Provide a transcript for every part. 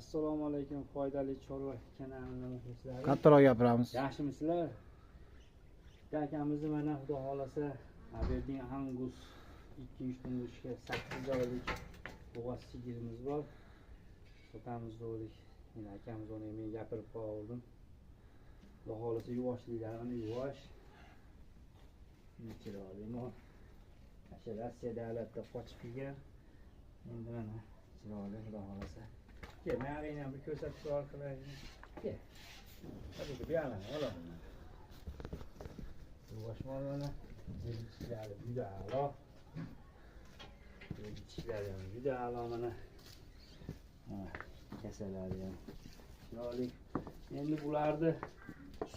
Assalomu alaykum, foydali chorva kanalining muxlislari. Kattaroq gapiramiz. Yaxshimisizlar? Akamizni mana xudo xolasa Aberdeen Angus 2-3 kun o'tishga 8 oylik bo'g'az sigirimiz bor. Sotamiz dedik. Meni akamiz uni men gapirib qoldim. Xudo xolasa yuvvoshliklarini yuvosh. Chiroyli mol. O'sha Rossiya davlatida qochib kelgan. Endi mana chiroyli xudo xolasa. Ke, men ham bir ko'rsatish orqali. Ke. Hadi bu yana, ola. Yuvvoshmollarni jildiklari juda a'lo. Jildiklari ham juda a'lo mana. Kasalari ham chiroyli. Endi bularni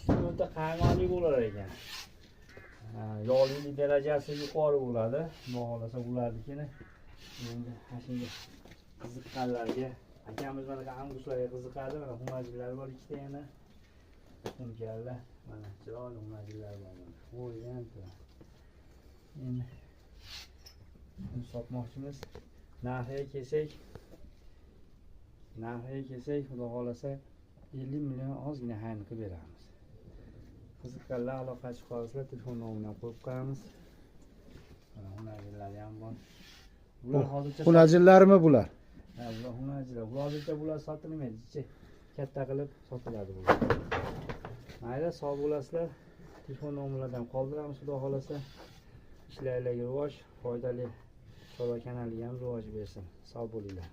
sutida qayg'onli bo'lar ekan. Yog'lilik darajasi yuqori bo'ladi. Xudo xolasa bularnikini endi shunga qiziqqanlarga akamiz mana anguslarga qiziqadi. Mana xumajillar bor ikkita yana. Xumkalla mana chiroyli xumajillar bor. Qo'ygan turadi. Endi sotmoqchimiz. Narxiga kelsak, xudo xolasa 50 million ozgina hayn qilib beramiz. Qiziqqanlar aloqa chiqib qolsalar telefon nomerini ham qo'yib qo'yamiz. Mana xumajillar ham bor. Bular hozircha Xunajillarmi bular? Ha, bular xunajillar. Hozircha bular sotilmaydi. Katta qilib sotiladi bular. Mayli, sog' bo'lasizlar. Telefon nomerlaridan qoldiramiz xudo xolasa. Ishlaringlarga rivoj, foydali chorva kanaliga ham rivoj bersin. Sog' bo'linglar.